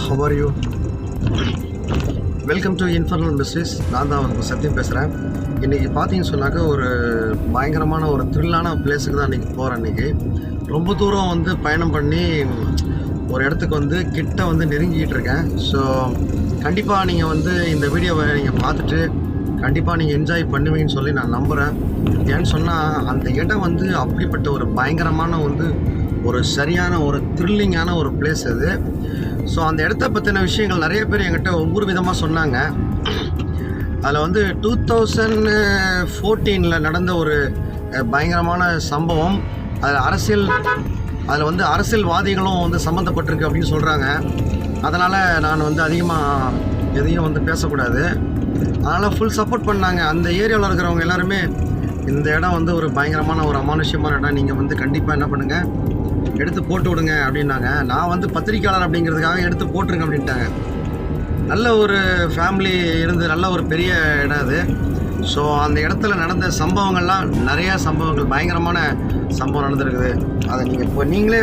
how are you? Welcome to infernal mysteries. நான் தான் உங்களுக்கு சத்தியம் பேசுகிறேன். இன்றைக்கி பார்த்தீங்கன்னு சொன்னாக்க ஒரு பயங்கரமான ஒரு த்ரில்லான பிளேஸுக்கு தான் இன்றைக்கி போகிறேன். இன்றைக்கி ரொம்ப தூரம் வந்து பயணம் பண்ணி ஒரு இடத்துக்கு வந்து கிட்ட வந்து நெருங்கிக்கிட்டு இருக்கேன். ஸோ கண்டிப்பாக நீங்கள் வந்து இந்த வீடியோவை நீங்கள் பார்த்துட்டு கண்டிப்பாக நீங்கள் என்ஜாய் பண்ணுவீங்கன்னு சொல்லி நான் நம்புகிறேன். ஏன்னு சொன்னால் அந்த இடம் வந்து அப்படிப்பட்ட ஒரு பயங்கரமான வந்து ஒரு சரியான ஒரு த்ரில்லிங்கான ஒரு பிளேஸ் அது. ஸோ அந்த இடத்த பற்றின விஷயங்கள் நிறைய பேர் என்கிட்ட ஒவ்வொரு விதமாக சொன்னாங்க. அதில் வந்து 2014 நடந்த ஒரு பயங்கரமான சம்பவம். அதில் வந்து அரசியல்வாதிகளும் வந்து சம்மந்தப்பட்டிருக்கு அப்படின்னு சொல்கிறாங்க. அதனால் நான் வந்து அதிகமாக எதையும் வந்து பேசக்கூடாது. அதனால் ஃபுல் சப்போர்ட் பண்ணாங்க. அந்த ஏரியாவில் இருக்கிறவங்க எல்லாருமே இந்த இடம் வந்து ஒரு பயங்கரமான ஒரு அமானுஷ்யமான இடம், நீங்கள் வந்து கண்டிப்பாக என்ன பண்ணுங்கள், எடுத்து போட்டு விடுங்க அப்படின்னாங்க. நான் வந்து பத்திரிக்கையாளர் அப்படிங்கிறதுக்காக எடுத்து போட்டுருங்க அப்படின்ட்டாங்க. நல்ல ஒரு ஃபேமிலி இருந்து நல்ல ஒரு பெரிய இடம் அது. ஸோ அந்த இடத்துல நடந்த சம்பவங்கள்லாம் நிறையா சம்பவங்கள், பயங்கரமான சம்பவம் நடந்திருக்குது. அதை நீங்கள் இப்போ நீங்களே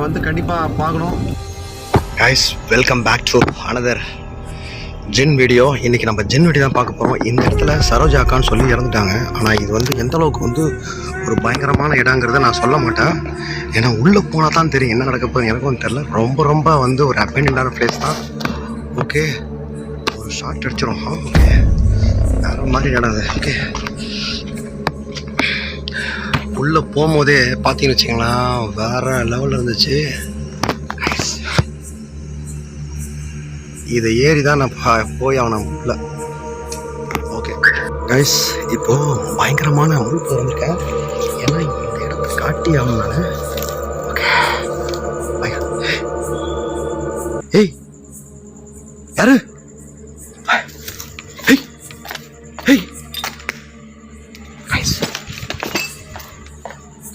வந்து கண்டிப்பாக பார்க்கணும். Guys, welcome back to another Zen video. இன்றைக்கி நம்ம ஜென் வீடியோ தான் பார்க்க போகிறோம். இந்த இடத்துல சரோஜா அக்கான்னு சொல்லி இறந்துட்டாங்க. ஆனால் இது வந்து எந்த அளவுக்கு வந்து ஒரு பயங்கரமான இடங்கிறத நான் சொல்ல மாட்டேன். ஏன்னா உள்ளே போனால் தான் தெரியும் என்ன நடக்க போகுது. எனக்கும் தெரில. ரொம்ப வந்து ஒரு அப்பெண்டான பிளேஸ் தான். ஓகே, ஒரு ஷார்ட் அடிச்சிடும். ஓகே, வேறு மாதிரி இடம் அது. ஓகே, உள்ளே போகும்போதே பார்த்தீங்கன்னு வச்சிங்களேன், வேறு லெவலில் இருந்துச்சு. இதை ஏறி தான் நான் போய் ஆகணும் உள்ள. ஓகே கைஸ், இப்போது பயங்கரமான முழுப்பு வந்திருக்கேன். ஏன்னா இந்த இடத்த காட்டி ஆகணும் நான். ஓகே, ஏய் யாரு? ஏய் ஏய் கைஸ்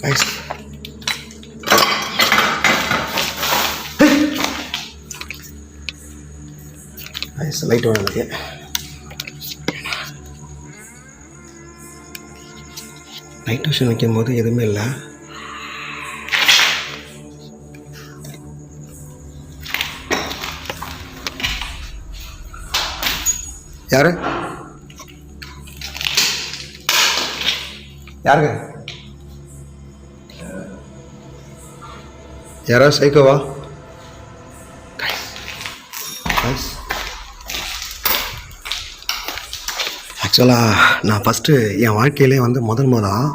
கைஸ் லைட் வேணும் எனக்கு. நைட் விஷன் வைக்கும் போது எதுவுமே இல்லை. யாரு யாருங்க? யாரா சைக்கோவா? ஆக்சுவலாக நான் ஃபஸ்ட்டு என் வாழ்க்கையிலே வந்து முதலாக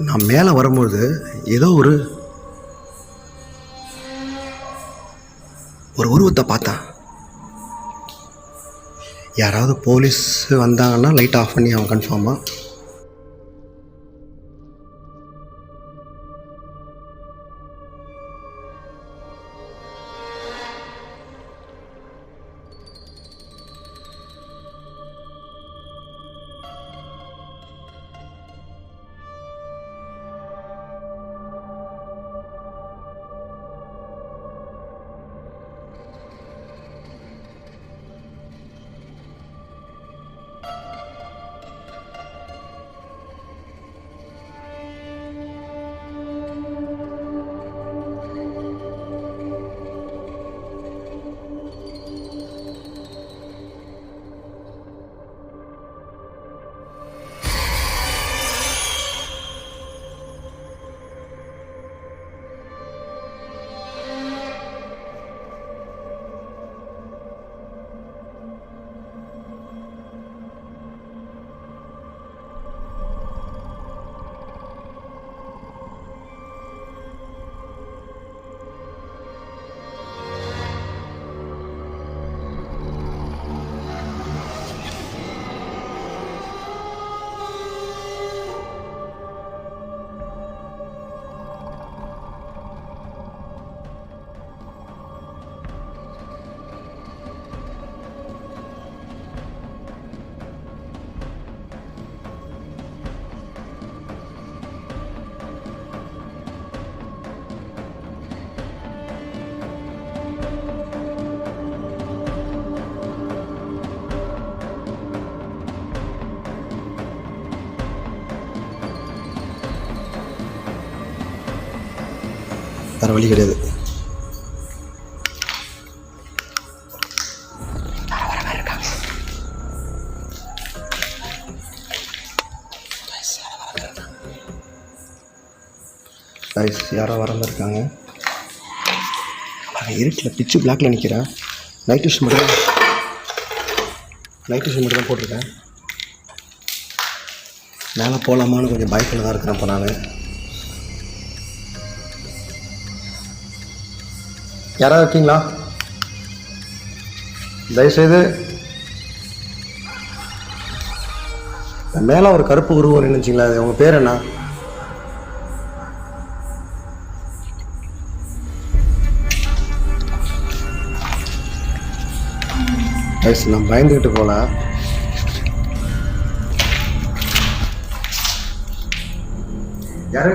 நான் மேலே வரும்போது ஏதோ ஒரு உருவத்தை பார்த்தேன். யாராவது போலீஸ் வந்தாங்கன்னா லைட் ஆஃப் பண்ணி அவன் கன்ஃபார்மாக. வேறு வழி கிடையாது. யாரோ வரந்து இருக்காங்க. இருட்டில் பிச்சு பிளாக்கில் நிற்கிறேன். நைட் விஷன் மட்டும் தான் போட்டிருக்கேன். மேலே போகலாமான்னு கொஞ்சம் பயத்தில் தான் இருக்கிறேன். இப்போ நான் யாராவது இருக்கீங்களா? தயவுசெய்து மேலே ஒரு கருப்பு உருவம் நினைச்சிங்களா? அது உங்கள் பேர் என்ன? நான் பயந்துக்கிட்டு போல. யாரு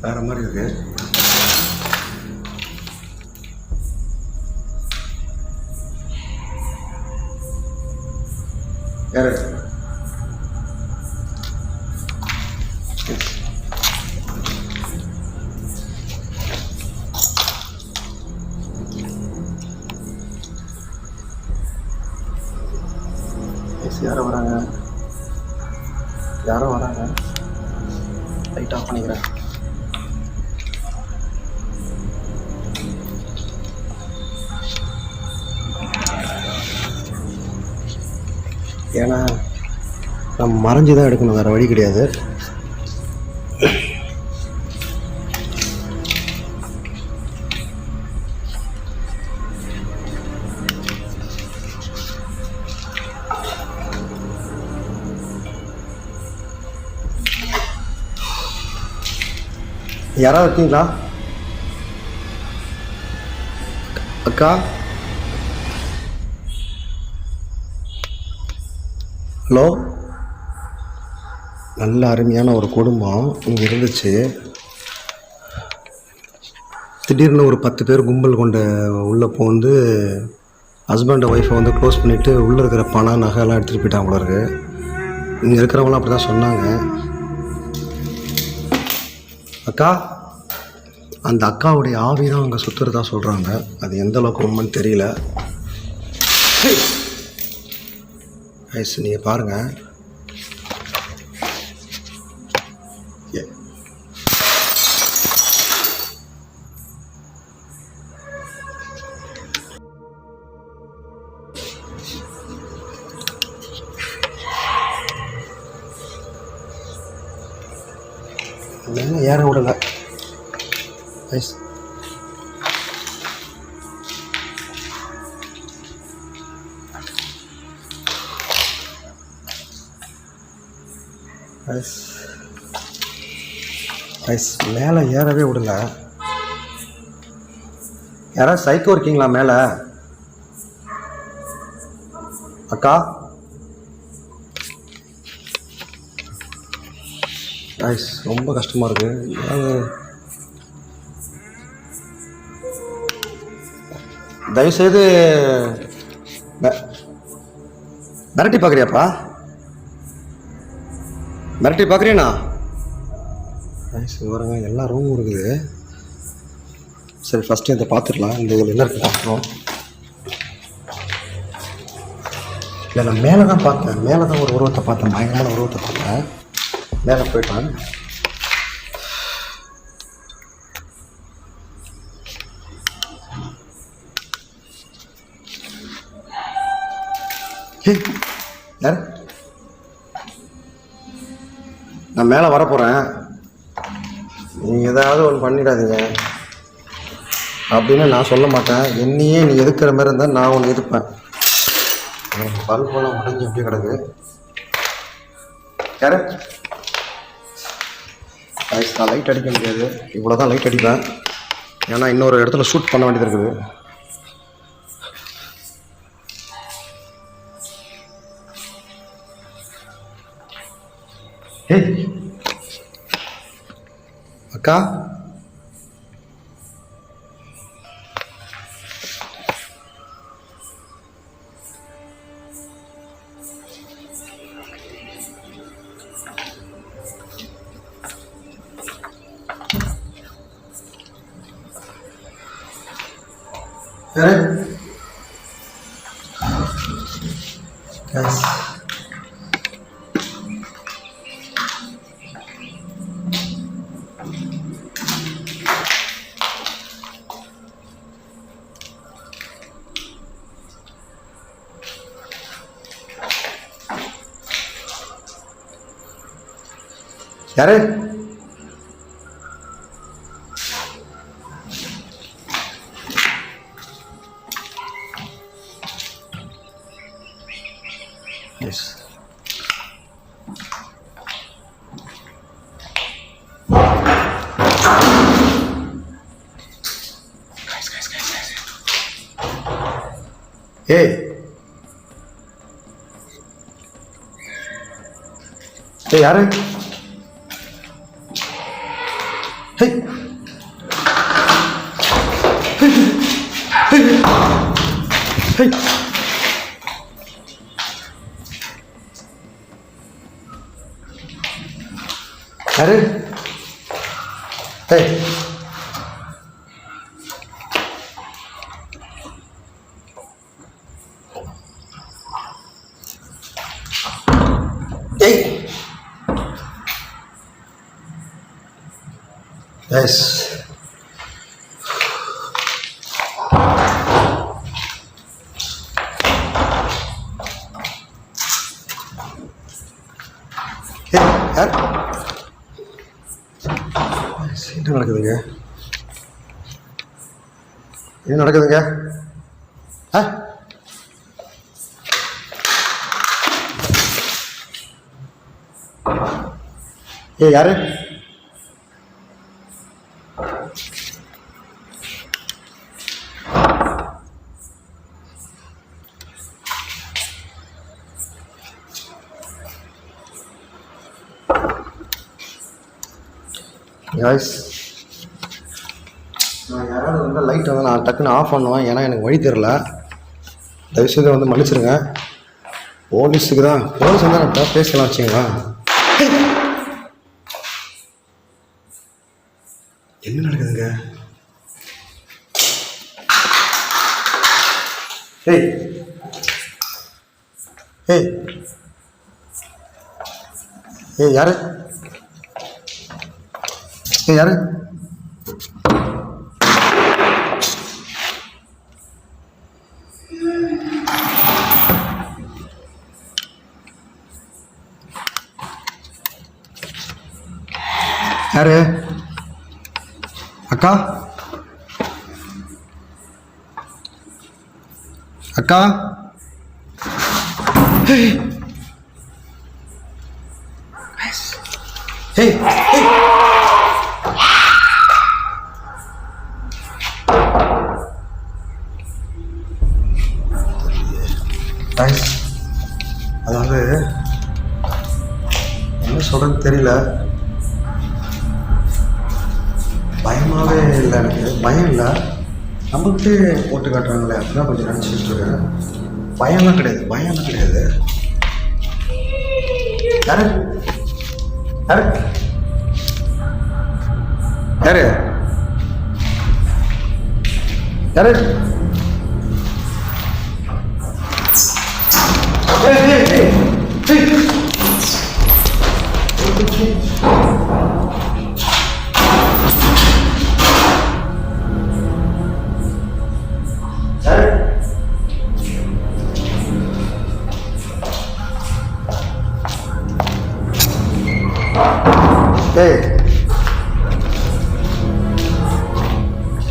வேற மாதிரி இருக்கு. யாரு? யாரோ வராங்க. லைட் ஆஃப் பண்ணிக்கிறேன். ஏன்னா நம்ம மறைஞ்சு தான் எடுக்கணும், வேறு வழி கிடையாது. யாராவது இருக்கீங்களா? அக்கா, ஹலோ. நல்ல அருமையான ஒரு குடும்பம் இங்கே இருந்துச்சு. திடீர்னு ஒரு 10 பேர் கும்பல் கொண்ட உள்ளே போந்து ஹஸ்பண்ட் ஒய்ஃபை வந்து க்ளோஸ் பண்ணிவிட்டு உள்ளே இருக்கிற பணம் நகைலாம் எடுத்துகிட்டு போயிட்டாங்க போல இருக்கு. இங்கே இருக்கிறவங்களாம் அப்படி தான் சொன்னாங்க. அக்கா, அந்த அக்காவுடைய ஆவி தான் அங்கே சுற்றுறதா சொல்கிறாங்க. அது எந்த அளவுக்கு உண்மைன்னு தெரியல. ஐஸ் நீங்கள் பாருங்கள். ஏற விடலை. ஐஸ் ஐஸ் ஐஸ் மேலே ஏறவே விடல. யாராவது சைக்கோ இருக்கீங்களா மேலே? அக்கா, ஐஸ் ரொம்ப கஷ்டமாக இருக்குது. தயவுசெய்து மிரட்டி பார்க்குறியாப்பா? மிரட்டி பார்க்குறீண்ணா? ஐஸ் வரங்க, எல்லா ரூமும் இருக்குது. சரி, ஃபஸ்ட்டு இதை பார்த்துடலாம். இந்த இதில் என்ன இருக்குது பார்க்குறோம். இல்லை, நான் மேலே தான் பார்த்தேன். மேலே தான் ஒரு உருவத்தை பார்த்தேன், பயங்கரமான உருவத்தை பார்த்தேன். மேலே போயிட்டேன். யார்? நான் மேலே வரப்போகிறேன். நீங்கள் ஏதாவது ஒன்று பண்ணிடாதீங்க அப்படின்னு நான் சொல்ல மாட்டேன். என்னையே நீ எதுக்கிற மாதிரி இருந்தால் நான் ஒன்று எதிர்ப்பேன். பல்பெல்லாம் உடஞ்சி எப்படி கிடக்கு. யார்? நான் லைட் அடிக்க முடியாது, இவ்வளோ தான் லைட் அடிப்பேன். ஏன்னா இன்னொரு இடத்துல ஷூட் பண்ண வேண்டியது இருக்குது. ஏய் அக்கா, guys, யாரு? எஸ். ஏய் ஏய் யாரு? ஹேய் ஹேய் ஹேய் யாரு? ஹேய் ஏய் எஸ். யார்? என்ன நடக்குதுங்க? என்ன நடக்குதுங்க? ஆ ஏ யாரு? காய்ஸ், நான் யாராவது வந்து லைட்டை வந்து நான் டக்குன்னு ஆஃப் பண்ணுவேன், ஏன்னா எனக்கு வழி தெரில. தயவுசெய்து வந்து மன்னிச்சிருங்க. போலீஸுக்கு தான், போலீஸ் வந்து நான் பேசலாம் வச்சுங்களா. என்ன நடக்குதுங்க? ஏய் ஏய் ஏய் யாரு? ஏய் யாரு? யாரு? அக்கா? அக்கா? ஏய் ஏய் ஏய் அதாவது என்ன சொல்கிறது தெரியல. பயமாகவே இல்லை, எனக்கு பயம் இல்லை. நம்மகிட்டே போட்டு காட்டுறாங்களே, அப்படிதான் கொஞ்சம் நினச்சிட்டு இருக்கேன். பயம்லாம் கிடையாது, பயம்லாம் கிடையாது. யாரு? யாரு? யாரு? யாரு? ஏய் ஏய் ஏய் ஏய்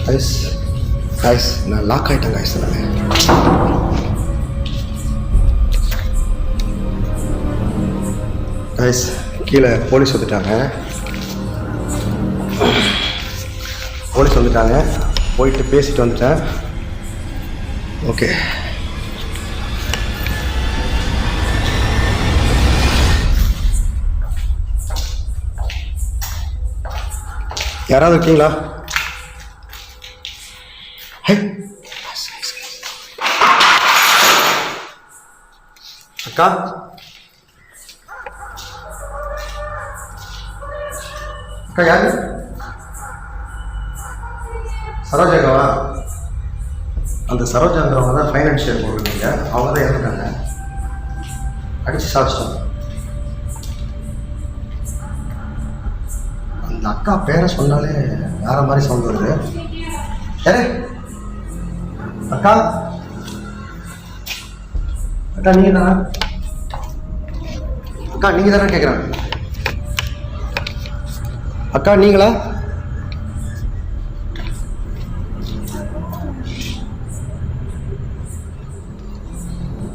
hey guys நான் லாக் ஆயிட்டேன் guys. guys கீழே போலீஸ் வந்துட்டாங்க. போயிட்டு பேசிட்டு வந்துட்டேன். ஓகே யாராவது இருக்கீங்களா? அக்கா? அக்கா யாரு? சரோஜாக்காவா? அந்த சரோஜாங்கிறவங்க தான் ஃபைனான்ஷியல் போடுறீங்க, அவங்க தான் இறந்துட்டாங்க. அடிச்சு சாப்பிச்சிட்டாங்க. அந்த அக்கா பேரை சொன்னாலே வேற மாதிரி சவுண்ட் வருது. யாரு? அக்கா? அக்கா நீங்க தானே? அக்கா நீங்க தானே கேட்குறாங்க. அக்கா நீங்களா?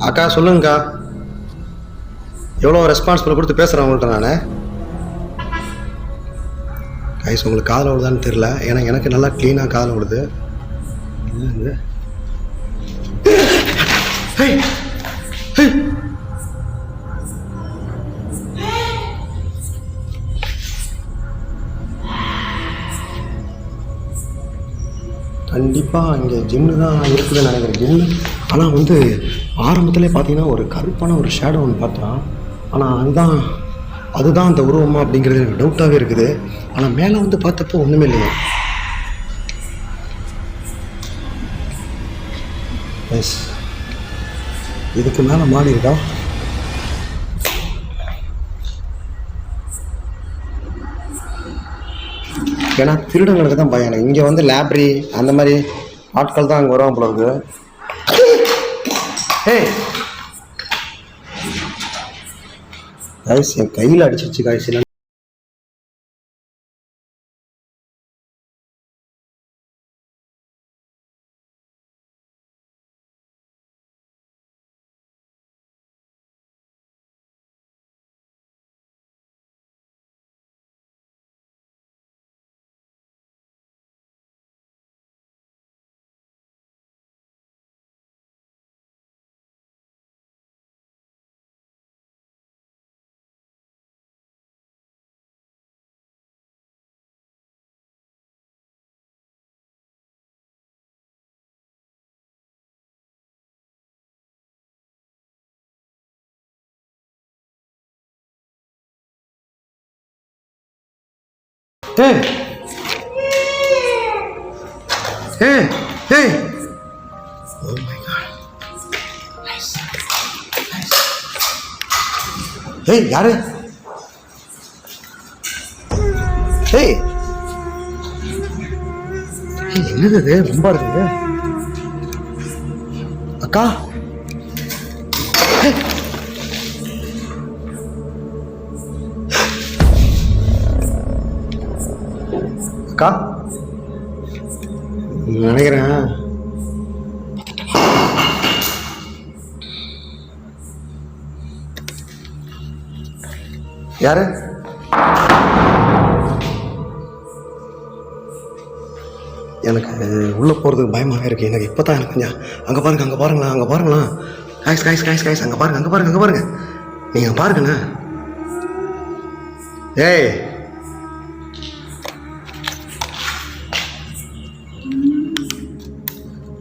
அக்கா சொல்லுங்கக்கா. எவ்வளோ ரெஸ்பான்சிபிள் கொடுத்து பேசுகிறேன் உங்கள்கிட்ட நான். கைஸ் உங்களுக்கு காதில் விழுதான்னு தெரில, ஏன்னா எனக்கு நல்லா க்ளீனாக காதில் விழுது. கண்டிப்பாக இங்கே ஜிம்மு தான் இருக்குதுன்னு நினைக்கிறேன். ஜிம்மு ஆனால் வந்து ஆரம்பத்திலே பார்த்தீங்கன்னா ஒரு கருப்பான ஒரு ஷேடோ ஒன்று பார்த்தோம். ஆனால் அதுதான் அந்த உருவமா அப்படிங்கிறது எனக்கு டவுட்டாகவே இருக்குது. ஆனால் மேலே வந்து பார்த்தப்போ ஒன்றுமே இல்லைங்க. எஸ், இதுக்கு மேலே மாடி இருக்கா? ஏன்னா திருடங்களுக்கு தான் பயம். இங்கே வந்து லேப்ரி அந்த மாதிரி ஆட்கள் தான் அங்கே வருவாங்க போல இருக்கு. காய்ஸ் என் கையில் அடிச்சிருச்சு guys. Hey! Hey! Hey! Oh my god. Nice. Nice. Hey, யாரு? Hey! Hey, என்னது இது? ரொம்ப இருக்குது. அக்கா? Hey! அக்கா நினைக்கிறேன். யாரு? எனக்கு உள்ளே போகிறதுக்கு பயமாகவே இருக்குது. எனக்கு இப்போ தான் எனக்கு கொஞ்சம் அங்கே பாருங்களா காய்ஸ் அங்கே பாருங்க நீங்கள் பாருங்கண்ணா. ஏய்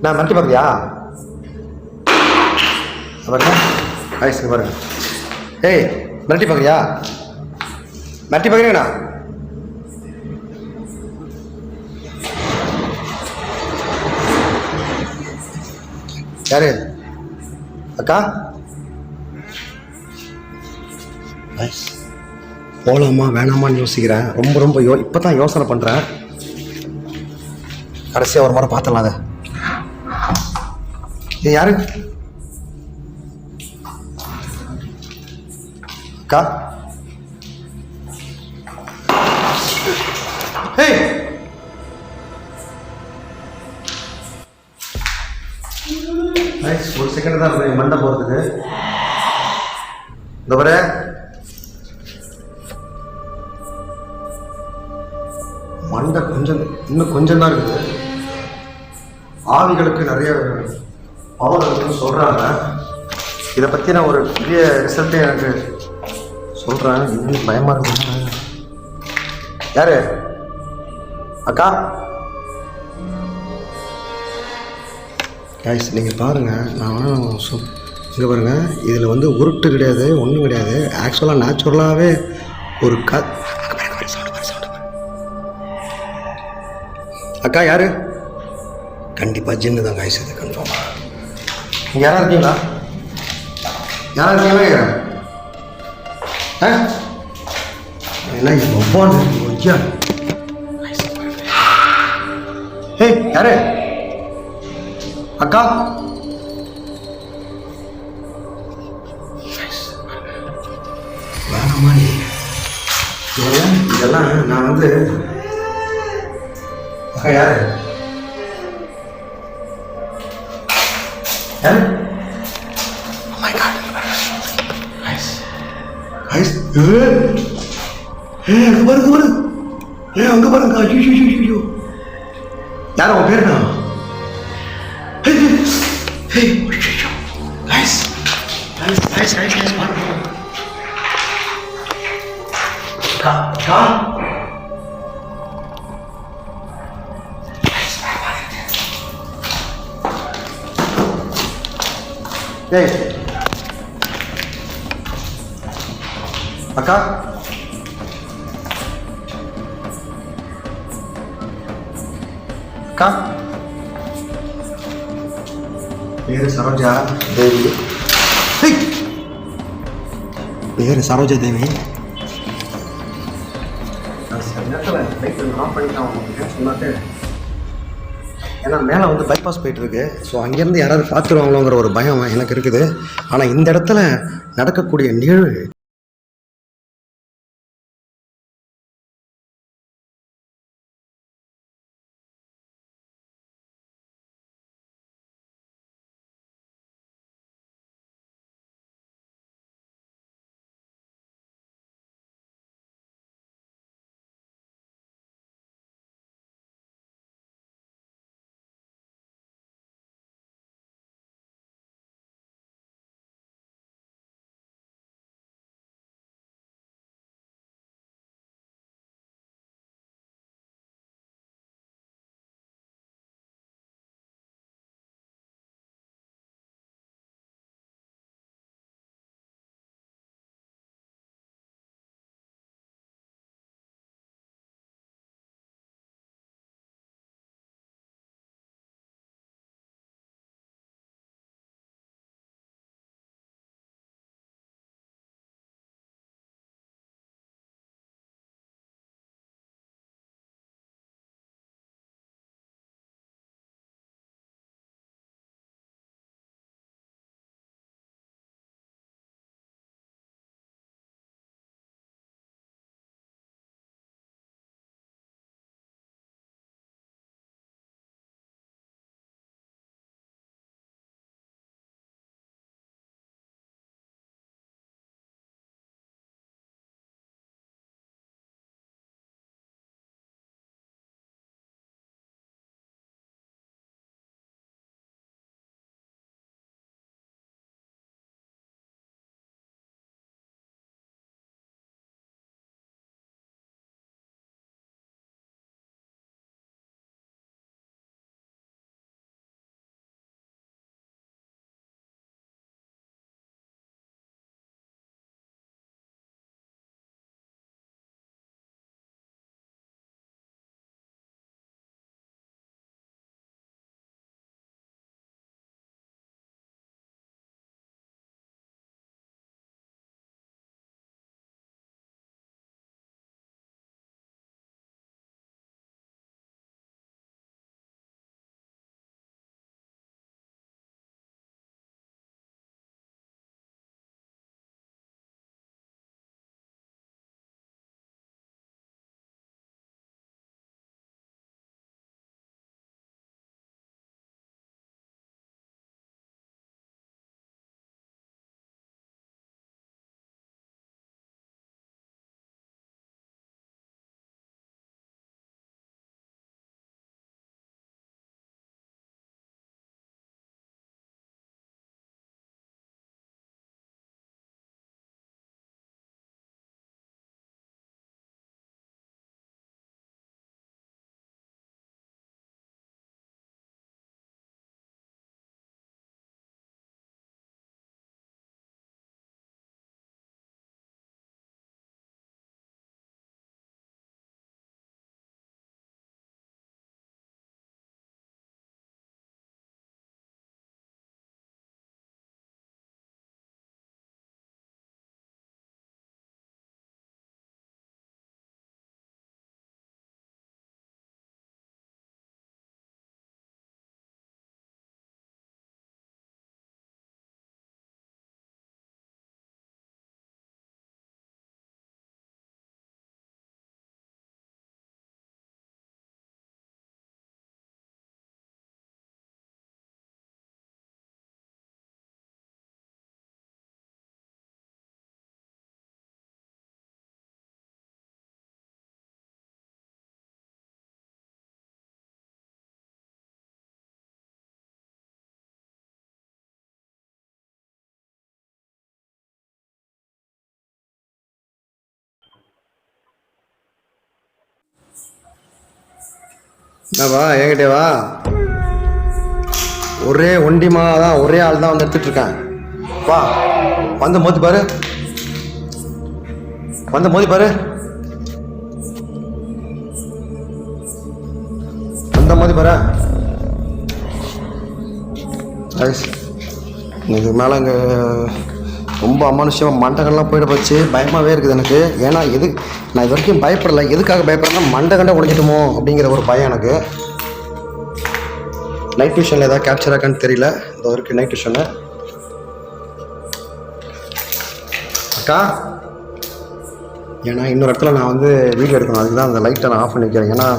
நான் மிரட்டி பார்க்குறியா? பாருங்க காய்ஸ் பாருங்க. ஏய் மிரட்டி பார்க்குறியா? மிரட்டி பார்க்குறீங்கண்ணா? யாரு? அக்கா போகலாமா வேணாமான்னு யோசிக்கிறேன். ரொம்ப இப்போ தான் யோசனை பண்ணுறேன். கடைசியாக ஒரு முறை பார்த்துடலாம். அதை இது யாரு? அக்கா ஏய் ஒரு செகண்ட் தான் இருக்கு மண்டை போகிறதுக்கு. இந்த பாரு மண்டை இன்னும் கொஞ்சம் தான் இருக்குது. ஆவிகளுக்கு நிறைய பவர் இருக்குன்னு சொல்கிறாங்க. இதை பற்றி நான் ஒரு பெரிய ரிசல்ட்டே எனக்கு சொல்கிறேன். இன்னும் பயமாக இருக்கு. யாரு? அக்கா கைஸ் நீங்கள் பாருங்கள். நான் இங்கே பாருங்கள். இதில் வந்து உருட்டு கிடையாது, ஒன்றும் கிடையாது. ஆக்சுவலாக நேச்சுரலாகவே ஒரு அக்கா யாரு? கண்டிப்பாக ஜின்னு தான் கைஸ். இது கன்ஃபார்ம். நீங்கள் யாராக இருக்கீங்களா? கேட்குறேன். என்ன ஒவ்வாது ஐயா? ஏய் யாரு? அக்கா வேணாமா? நீ இதெல்லாம் நான் வந்து அக்கா யாரு யாரு மை காட் ஐஸ் ஐஸ் அங்க பாருங்க அங்க பாருங்க ஐயோ யார் உன் பேர் என்ன guys பாருங்க கா டேய் அக்கா அக்கா பேரு சரோஜா தேவி பேரு சரோஜா தேவி நேரத்தில் பைக் ஆஃப் பண்ணிட்டான் சொன்னாட்டு ஏன்னா மேலே வந்து பைபாஸ் போயிட்டுருக்கு. ஸோ அங்கேருந்து யாராவது பார்த்துருவாங்களோங்கிற ஒரு பயம் எனக்கு இருக்குது. ஆனால் இந்த இடத்துல நடக்கக்கூடிய நிகழ்வு என்னவா என்கிட்ட வா. ஒரே ஒண்டிமா தான், ஒரே ஆள் தான் வந்து எடுத்துட்டு இருக்கேன். வா வந்து மோதி பாரு, வந்து மோதி பாரு, வந்த மோதி பாரு. இதுக்கு மேலே இங்கே ரொம்ப அமானுஷமாக மண்டகம்லாம் போயிட போச்சு. பயமாகவே இருக்குது எனக்கு. ஏன்னா நான் இது வரைக்கும் பயப்படலை. எதுக்காக பயப்படுறேன்னா மண்டை கண்டை உடைஞ்சிட்டுமோ அப்படிங்கிற ஒரு பயம் எனக்கு. நைட் விஷனில் ஏதாவது கேப்சர் ஆக்கான்னு தெரியல. இந்த வரைக்கும் நைட் விஷனு. அக்கா, ஏன்னா இன்னொரு இடத்துல நான் வந்து வீடியோ எடுக்கணும். அதுக்கு தான் அந்த லைட்டை நான் ஆஃப் பண்ணி வைக்கிறேன். ஏன்னா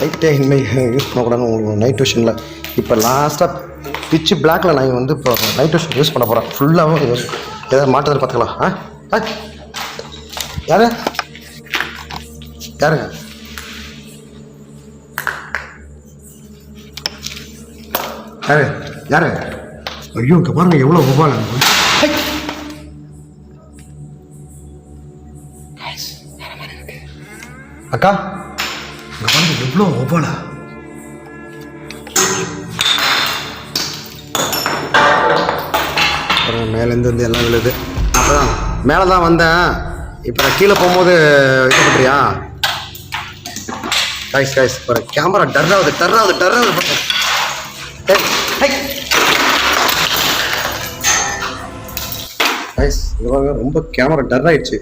லைட்டே இனிமேல் யூஸ் பண்ணக்கூடாதுன்னு உங்களுக்கு நைட் விஷனில். இப்போ லாஸ்ட்டாக பிச்சு பிளாக்கில் நான் வந்து இப்போ நைட் விஷன் யூஸ் பண்ண போகிறேன். ஃபுல்லாகவும் ஏதாவது மாட்டுறதுல பார்த்துக்கலாம். யாரு யாருங்க? யாரு யாரு? ஐயோ, இங்கே பாருங்க எவ்வளோ ஒவ்வாள். அக்கா, இங்கே பாருங்க எவ்வளோ ஒவ்வாளா. மேலேருந்து வந்து எல்லாம் விழுது. அப்போ தான் மேலே தான் வந்தேன். இப்போ நான் கீழே போகும்போது இது பண்ணுறியா? கைஸ் கைஸ் பாரு, கேமரா டர்ராகுது டர்ராகுது டர்ராகுது. கைஸ் ரொம்ப கேமரா டர் ஆயிடுச்சு.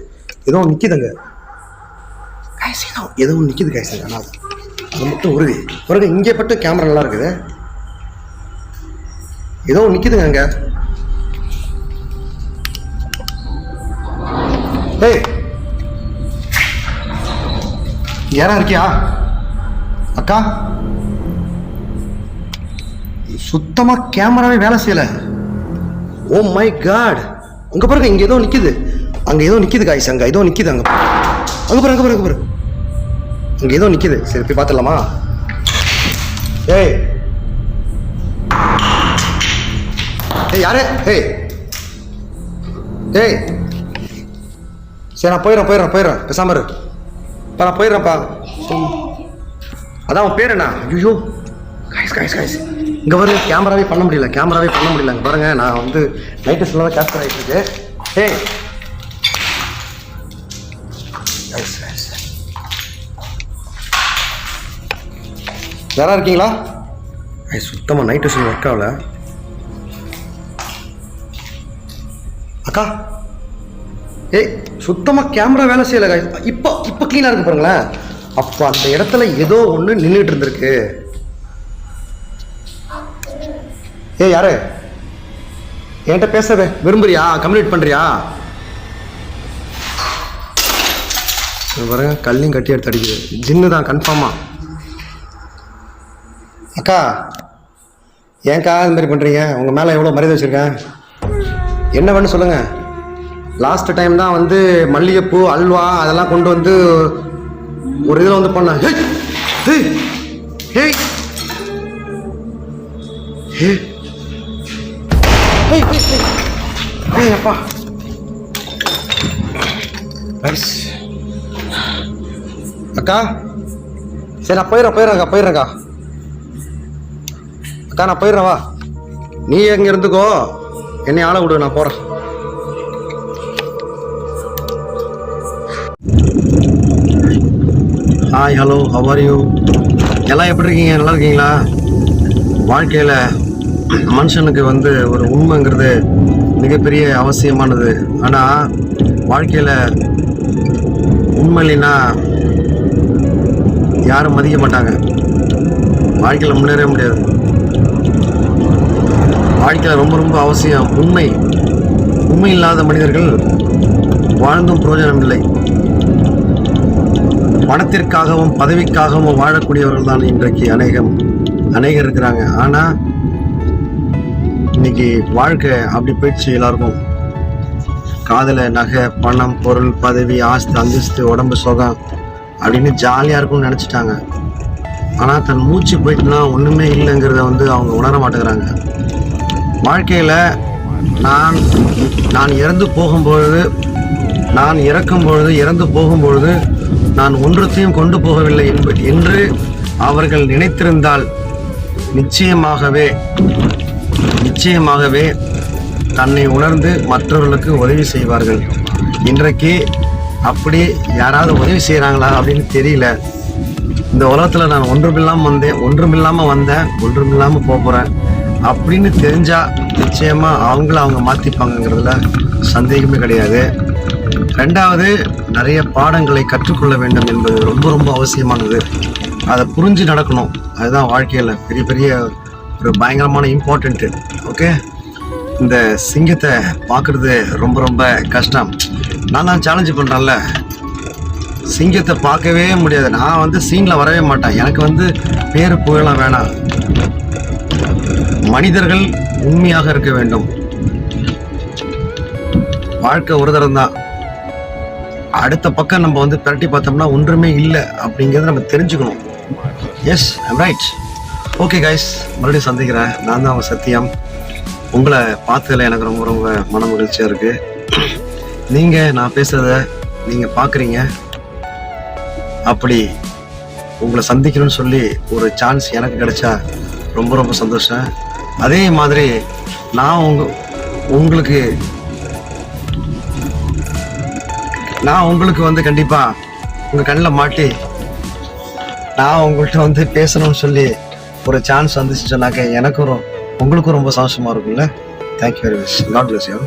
ஏதோ நிற்கிதுங்க கைஸ், ஏதோ நிற்கிது கைஸ். ஆனால் அது மட்டும் உருகு உருகு. இங்கே பட்டு கேமரா நல்லா இருக்குது. ஏதோ நிற்கிதுங்க அங்கே. ஏய், யாரா இருக்கியா அக்கா? சுத்தமா கேமராவே வேலை செய்யல. ஓ மை காட், அங்க பாருங்க, இங்க ஏதோ நிக்குது. அங்க ஏதோ நிக்குது காய்ஸ். அங்க ஏதோ நிக்குது. அங்க அங்க பாரு, அங்க பாரு, அங்க பாரு, அங்க ஏதோ நிக்குது. சரி போய் பார்த்துடலாமா? ஏய் ஏய் யாரு? ஏய் ஏய், சரி நான் போயிடுறேன் பேசாம இரு. நான் போயிடுறேன்ப்பா. அதான் உன் பேர் என்ன? ஐயோ காய்ஸ் காய்ஸ் காய்ஸ், இங்கே பாரு, கேமராவே பண்ண முடியல. இங்கே பாருங்க, நான் வந்து நைட்டு ஃபுல்லாக தான் கேப்சர் ஆகிட்டு இருக்கு. ஏய் காய்ஸ் காய்ஸ், யாரா இருக்கீங்களா? சுத்தமாக நைட் விஷன் ஒர்க் ஆகல. அக்கா, ஏய் சுத்தமாக கேமரா வேலை செய்யலை காய்ஸ். இப்போ க்ளீனாக இருக்கு பாருங்களேன். அப்போ அந்த இடத்துல ஏதோ ஒன்று நின்றுட்டு இருந்திருக்கு. ஏய் யாரு? என்கிட்ட பேச விரும்புறியா? கம்யூனிகேட் பண்ணுறியா? பாருங்க, கல்லையும் கட்டி எடுத்து அடிக்குது. ஜின்னு தான் கன்ஃபார்மா. அக்கா, ஏன்க்கா இது மாதிரி பண்ணுறீங்க? உங்கள் மேலே எவ்வளோ மரியாதை வச்சுருக்கேன். என்ன வேணும் சொல்லுங்கள். லாஸ்ட் டைம் தான் வந்து மல்லிகைப்பூ, அல்வா அதெல்லாம் கொண்டு வந்து ஒரு இதில் வந்து பண்ணேன். அப்பா அக்கா, சரி நான் போயிடுறேன்க்கா. அக்கா நான் போயிடுறேன். வா, நீ எங்கே இருந்துக்கோ, என்னை ஆளை விடு, நான் போகிறேன். Hi, hello, how are you? எல்லாம் எப்படி இருக்கீங்க? நல்லா இருக்கீங்களா? வாழ்க்கையில் மனுஷனுக்கு வந்து ஒரு உண்மைங்கிறது மிகப்பெரிய அவசியமானது. ஆனால் வாழ்க்கையில் உண்மை இல்லைன்னா யாரும் மதிக்க மாட்டாங்க. வாழ்க்கையில் முன்னேற முடியாது. வாழ்க்கையில் ரொம்ப ரொம்ப அவசியம் உண்மை. உண்மை இல்லாத மனிதர்கள் வாழ்ந்தும் பிரயோஜனம் இல்லை. பணத்திற்காகவும் பதவிக்காகவும் வாழக்கூடியவர்கள் தான் இன்றைக்கு அநேகர் இருக்கிறாங்க. ஆனால் இன்னைக்கு வாழ்க்கை அப்படி போயிடுச்சு. எல்லாருக்கும் காதல, நகை, பணம், பொருள், பதவி, ஆஸ்தி, அந்தஸ்து, உடம்பு சுகம் அப்படின்னு ஜாலியாக இருக்கும்னு நினச்சிட்டாங்க. ஆனால் தன் மூச்சு போயிட்டுனா ஒன்றுமே இல்லைங்கிறத வந்து அவங்க உணர மாட்டேங்கிறாங்க. வாழ்க்கையில் நான் இறந்து போகும்பொழுது, இறந்து போகும்பொழுது நான் ஒன்றத்தையும் கொண்டு போகவில்லை என்று அவர்கள் நினைத்திருந்தால் நிச்சயமாகவே தன்னை உணர்ந்து மற்றவர்களுக்கு உதவி செய்வார்கள். இன்றைக்கு அப்படி யாராவது உதவி செய்கிறாங்களா அப்படின்னு தெரியல. இந்த உலகத்தில் நான் ஒன்றுமில்லாமல் வந்தேன், ஒன்றுமில்லாமல் போகிறேன் அப்படின்னு தெரிஞ்சால் நிச்சயமாக அவங்க மாற்றிப்பாங்கங்கிறதுல சந்தேகமே கிடையாது. ரெண்டாவது, நிறைய பாடங்களை கற்றுக்கொள்ள வேண்டும் என்பது ரொம்ப ரொம்ப அவசியமானது. அதை புரிஞ்சு நடக்கணும். அதுதான் வாழ்க்கையில் பெரிய ஒரு பயங்கரமான இம்பார்ட்டண்ட்டு. ஓகே, இந்த சிங்கத்தை பார்க்குறது ரொம்ப ரொம்ப கஷ்டம். நான் தான் சேலஞ்சு பண்ணுறேன்ல, சிங்கத்தை பார்க்கவே முடியாது. நான் சீனில் வரவே மாட்டேன். எனக்கு பேரு புகழலாம் வேணாம். மனிதர்கள் உண்மையாக இருக்க வேண்டும். வாழ்க்கை ஒரு தரம் தான். அடுத்த பக்கம் நம்ம பிரட்டி பார்த்தோம்னா ஒன்றுமே இல்லை அப்படிங்கிறத நம்ம தெரிஞ்சுக்கணும். Yes, I'm right. Okay guys, மறுபடியும் சந்திக்கிறேன். நான் தான் சத்தியம். உங்களை பார்த்ததில் எனக்கு ரொம்ப ரொம்ப மன மகிழ்ச்சியாக இருக்குது. நீங்கள் நான் பேசுகிறத நீங்கள் பார்க்குறீங்க. அப்படி உங்களை சந்திக்கணும்னு சொல்லி ஒரு சான்ஸ் எனக்கு கிடைச்சா ரொம்ப ரொம்ப சந்தோஷம். அதே மாதிரி நான் உங்களுக்கு கண்டிப்பாக உங்கள் கண்ணில் மாட்டி நான் உங்கள்கிட்ட பேசணும்னு சொல்லி ஒரு சான்ஸ் வந்துச்சு சொன்னாக்க எனக்கும் உங்களுக்கும் ரொம்ப சந்தோஷமாக இருக்கும்ல. Thank you very much. God bless you.